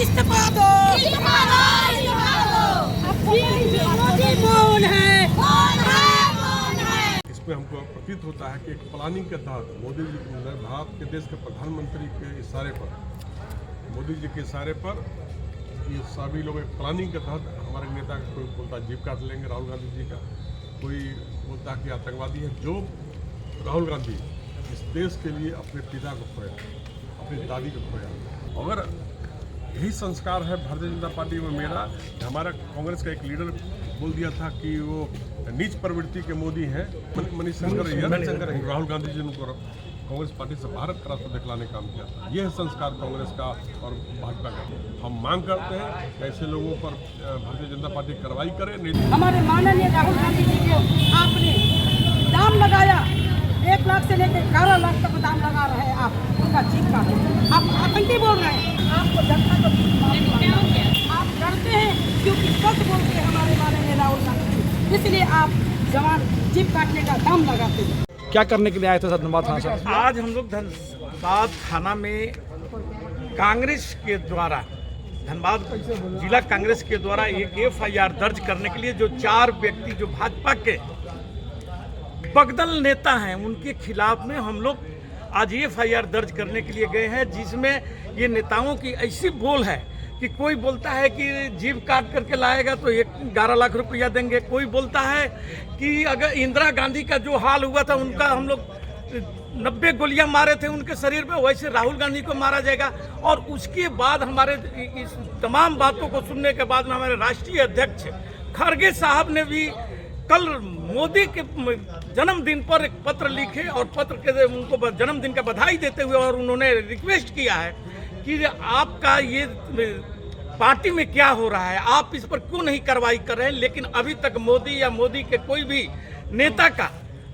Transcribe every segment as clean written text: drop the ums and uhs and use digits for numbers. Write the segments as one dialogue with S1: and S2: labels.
S1: इस्तीफा दो। मोदी कौन है?
S2: इसमें हमको प्रतीत होता है कि एक प्लानिंग के तहत मोदी जी भारत के देश के प्रधानमंत्री के इशारे पर, मोदी जी के इशारे पर ये सभी लोग एक प्लानिंग के तहत हमारे नेता कोई बोलता जीप काट लेंगे राहुल गांधी जी का, कोई बोलता कि आतंकवादी है। जो राहुल गांधी इस देश के लिए अपने पिता को खोया, अपनी दादी को खोया, अगर यही संस्कार है भारतीय जनता पार्टी में मेरा, हमारा कांग्रेस का एक लीडर बोल दिया था कि वो नीच प्रवृत्ति के मोदी हैं, मणिशंकर राहुल गांधी जी ने उनको कांग्रेस पार्टी से बाहर का रास्ता दिखलाने का काम किया था। यह है संस्कार कांग्रेस का और भाजपा का। हम मांग करते हैं कि ऐसे लोगों पर भारतीय जनता पार्टी कार्रवाई करे।
S1: हमारे माननीय राहुल गांधी जी को आपने दाम लगाया, 1 लाख से लेकर 11 लाख तक दाम लगा रहे हैं आप उनका जीप का। आप आतंकी बोल रहे हैं, आपको जनता को आप डरते हैं क्योंकि सच बोलते हैं हमारे माननीय राहुल गांधी, इसलिए आप जवान जीप काटने का दाम लगाते हैं।
S3: क्या करने के लिए आए थे धनबाद थाना से?
S4: आज हम लोग धनबाद थाना में कांग्रेस के द्वारा, धनबाद जिला कांग्रेस के द्वारा एक FIR दर्ज करने के लिए जो 4 व्यक्ति जो भाजपा के बगदल नेता हैं उनके खिलाफ में हम लोग आज FIR दर्ज करने के लिए गए हैं, जिसमें ये नेताओं की ऐसी बोल है कि कोई बोलता है कि जीप काट करके लाएगा तो 11 लाख रुपया देंगे, कोई बोलता है कि अगर इंदिरा गांधी का जो हाल हुआ था उनका हम लोग 90 गोलियां मारे थे उनके शरीर पे, वैसे राहुल गांधी को मारा जाएगा। और उसके बाद हमारे इस तमाम बातों को सुनने के बाद में हमारे राष्ट्रीय अध्यक्ष खड़गे साहब ने भी कल मोदी के जन्मदिन पर एक पत्र लिखे और पत्र के उनको जन्मदिन का बधाई देते हुए और उन्होंने रिक्वेस्ट किया है कि आपका ये पार्टी में क्या हो रहा है, आप इस पर क्यों नहीं कार्रवाई कर रहे हैं। लेकिन अभी तक मोदी या मोदी के कोई भी नेता का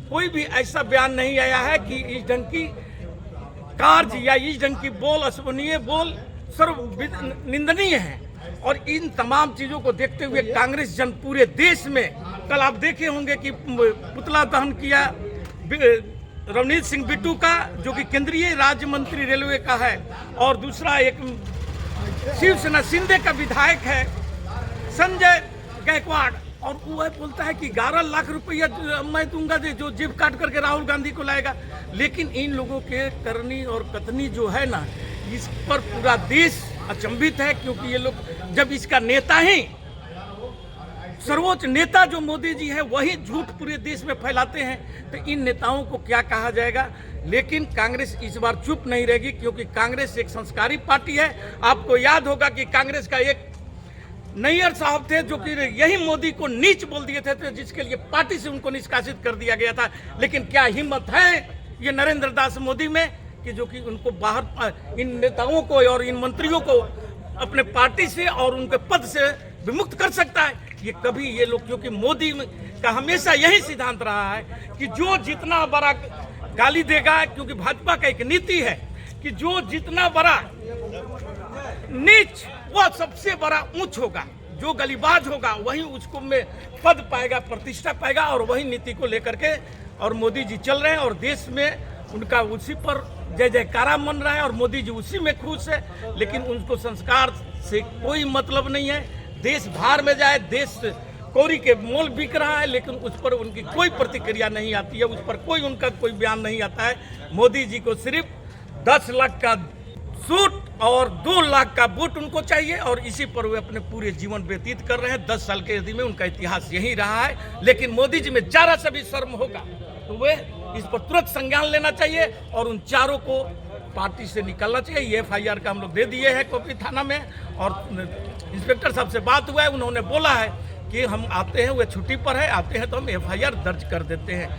S4: कोई भी ऐसा बयान नहीं आया है कि इस ढंग की कार्य या इस ढंग की बोल, अशोभनीय बोल सर्व निंदनीय है। और इन तमाम चीज़ों को देखते हुए कांग्रेस जन पूरे देश में, कल आप देखे होंगे कि पुतला दहन किया रवनीत सिंह बिट्टू का, जो कि केंद्रीय राज्य मंत्री रेलवे का है, और दूसरा एक शिवसेना शिंदे का विधायक है संजय गायकवाड़, और वो बोलता है कि 11 लाख रुपया मैं दूंगा जो जीप काट करके राहुल गांधी को लाएगा। लेकिन इन लोगों के करनी और कथनी जो है ना, इस पर पूरा देश अचंभित है, क्योंकि ये लोग जब इसका नेता ही सर्वोच्च नेता जो मोदी जी है वही झूठ पूरे देश में फैलाते हैं, तो इन नेताओं को क्या कहा जाएगा। लेकिन कांग्रेस इस बार चुप नहीं रहेगी, क्योंकि कांग्रेस एक संस्कारी पार्टी है। आपको याद होगा कि कांग्रेस का एक नैयर साहब थे जो कि यही मोदी को नीच बोल दिए थे, तो जिसके लिए पार्टी से उनको निष्कासित कर दिया गया था। लेकिन क्या हिम्मत है ये नरेंद्र दास मोदी में कि जो कि उनको बाहर इन नेताओं को और इन मंत्रियों को अपने पार्टी से और उनके पद से विमुक्त कर सकता है। ये कभी ये लोग, क्योंकि मोदी का हमेशा यही सिद्धांत रहा है कि जो जितना बड़ा गाली देगा, क्योंकि भाजपा का एक नीति है कि जो जितना बड़ा नीच वह सबसे बड़ा ऊंच होगा, जो गलीबाज होगा वही उसको में पद पाएगा, प्रतिष्ठा पाएगा। और वही नीति को लेकर के और मोदी जी चल रहे हैं और देश में उनका उसी पर जय जयकारा मन रहा है और मोदी जी उसी में खुश है। लेकिन उनको संस्कार से कोई मतलब नहीं है। देश बाहर में जाए, देश कौड़ी के मोल बिक रहा है, लेकिन उस पर उनकी कोई प्रतिक्रिया नहीं आती है, उस पर कोई उनका कोई बयान नहीं आता है। मोदी जी को सिर्फ 10 लाख का सूट और 2 लाख का बूट उनको चाहिए, और इसी पर वे अपने पूरे जीवन व्यतीत कर रहे हैं। 10 साल के अवधि में उनका इतिहास यही रहा है। लेकिन मोदी जी में जरा सा भी शर्म होगा तो वे इस पर तुरंत संज्ञान लेना चाहिए और उन चारों को पार्टी से निकालना चाहिए। ये FIR का हम लोग दे दिए हैं कोपी थाना में, और इंस्पेक्टर साहब से बात हुआ है, उन्होंने बोला है कि हम आते हैं, वे छुट्टी पर है, आते हैं तो हम FIR दर्ज कर देते हैं।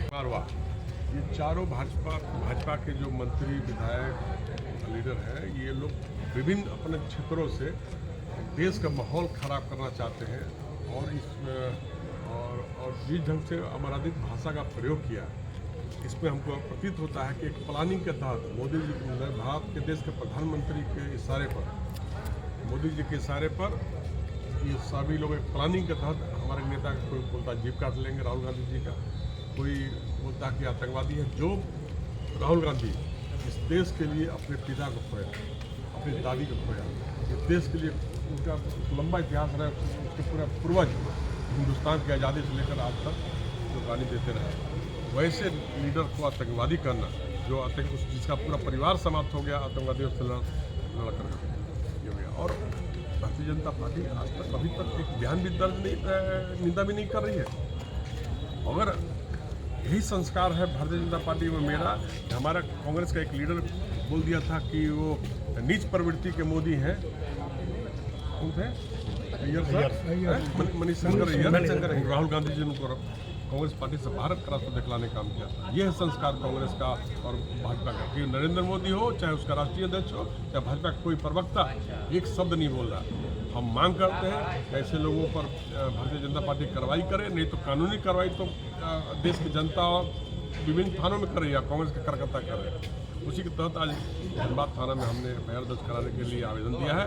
S2: ये चारों भाजपा के जो मंत्री विधायक लीडर हैं, ये लोग विभिन्न अपने क्षेत्रों से देश का माहौल खराब करना चाहते हैं और जिस ढंग से अमराधिक भाषा का प्रयोग किया, इसमें हमको प्रतीत होता है कि एक प्लानिंग के तहत मोदी जी भारत के देश के प्रधानमंत्री के इशारे पर, मोदी जी के इशारे पर ये सभी लोग एक प्लानिंग के तहत हमारे नेता कोई बोलता जीप काट लेंगे राहुल गांधी जी का, कोई बोलता कि आतंकवादी है। जो राहुल गांधी इस देश के लिए अपने पिता को खोया, अपनी दादी को खोया। इस देश के लिए उनका लंबा इतिहास रहा, उसके पूरा पूर्वज हिंदुस्तान की आज़ादी से लेकर आज तक कुर्बानी देते रहे। वैसे लीडर को आतंकवादी करना, जो जिसका पूरा परिवार समाप्त हो गया आतंकवादियों से लड़कर ये हो गया। और भारतीय जनता पार्टी आज तक अभी तक एक बयान भी दर्ज नहीं, निंदा भी नहीं कर रही है। अगर यही संस्कार है भारतीय जनता पार्टी में मेरा, हमारा कांग्रेस का एक लीडर बोल दिया था कि वो नीच प्रवृत्ति के मोदी हैं, कौन थे? मनीष शंकर अय्यर, राहुल गांधी जी उनको कांग्रेस पार्टी से भारत का रास्ता दिखलाने का काम किया था। यह है संस्कार कांग्रेस का और भाजपा का कि नरेंद्र मोदी हो, चाहे उसका राष्ट्रीय अध्यक्ष हो, चाहे भाजपा का कोई प्रवक्ता एक शब्द नहीं बोल रहा। हम मांग करते हैं कि ऐसे लोगों पर भारतीय जनता पार्टी कार्रवाई करे, नहीं तो कानूनी कार्रवाई तो देश की जनता और विभिन्न थानों में करे या कांग्रेस के कार्यकर्ता कर रहे हैं। उसी के तहत आज धनबाद थाना में हमने एफआईआर दर्ज कराने के लिए आवेदन दिया है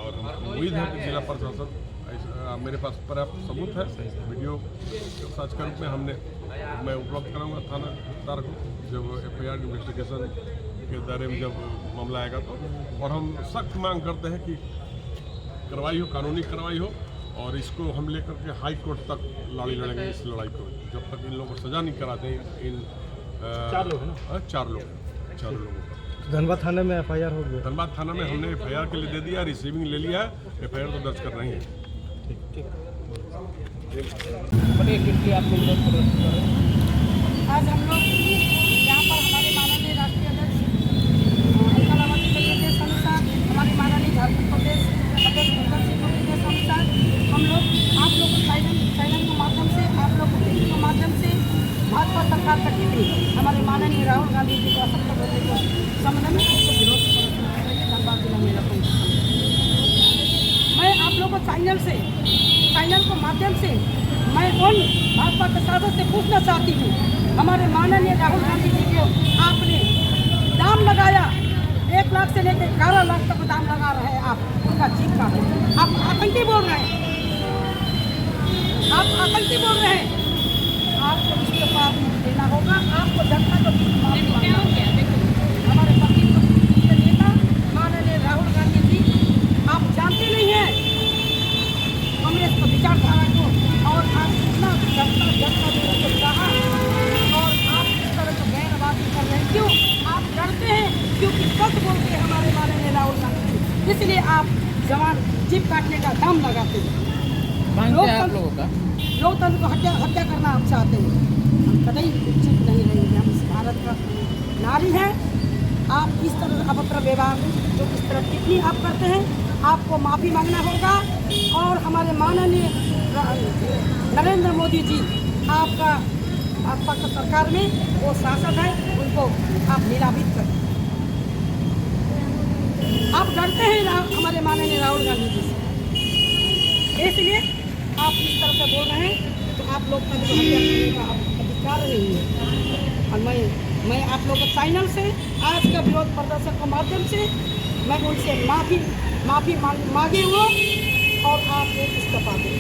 S2: और हमको उम्मीद है कि जिला प्रशासन, मेरे पास पर्याप्त सबूत है, वीडियो साक्ष्य के रूप में मैं उपलब्ध कराऊंगा थाना को जब एफआईआर इन्वेस्टिगेशन के दायरे में जब मामला आएगा तो। और हम सख्त मांग करते हैं कि कार्रवाई हो, कानूनी कार्रवाई हो और इसको हम लेकर के हाई कोर्ट तक लड़ेंगे इस लड़ाई को, जब तक इन लोगों को सजा नहीं कराते हैं। इन चार लोगों पर।
S3: धनबाद थाने में एफआईआर हो गया।
S2: धनबाद थाना में हमने एफआईआर के लिए दे दिया, रिसीविंग ले लिया है, एफआईआर तो दर्ज कर रही है।
S1: आज हम लोग यहाँ पर हमारे माननीय राष्ट्रीय अध्यक्ष कलावती के निर्देश अनुसार, हमारे माननीय झारखंड प्रदेश अध्यक्ष भगत सिंह के निर्देश अनुसार हम लोग आप लोग चैनल के माध्यम से, आप लोग टीवी के माध्यम से भाजपा सरकार तक टिप्पणी हमारे माननीय राहुल गांधी जी को असत्य बोलने के संबंध में उसको विरोध धनबाद जिला में मैं आप लोगों को चैनल के माध्यम से मैं उन भाजपा के साथों से पूछना चाहती हूँ, हमारे माननीय राहुल गांधी जी को आपने दाम लगाया, 1 लाख से लेकर 11 लाख तक दाम लगा रहे हैं आप, उनका जीत का आप आतंकी बोल रहे हैं, आप आतंकी बोल रहे हैं। आपको इस्तीफा देना होगा, आपको जनता को हमारे पार्टी के नेता माननीय राहुल गांधी जी, आप जानते नहीं हैं कांग्रेस को विचारधारा को, और आप इतना जनता को चाहा और आप इस तरह से बयानबाजी कर रहे हैं। क्यों आप डरते हैं? क्योंकि सच बोलते हैं हमारे माननीय राहुल गांधी जी, इसलिए आप जवान जीप काटने का दाम लगाते हैं। लोकतंत्र को हत्या करना आप चाहते हैं। हम कतई उचित नहीं रहेंगे, हम इस भारत का नारी हैं। आप इस तरह अभद्र व्यवहार जो इस तरह टिप्पणी आप करते हैं, आपको माफ़ी मांगना होगा। और हमारे माननीय नरेंद्र मोदी जी, आपका भाजपा की सरकार में वो सांसद हैं, उनको आप निलंबित करें। आप डरते हैं हमारे माननीय राहुल गांधी जी से, इसलिए आप इस तरह से बोल रहे हैं, तो आप लोग का हत्या करने का अधिकार नहीं है। और मैं आप लोग के चैनल से आज का विरोध प्रदर्शन के माध्यम से मैं उनसे माफ़ी मांगे हुए और आप इस्तीफा दें।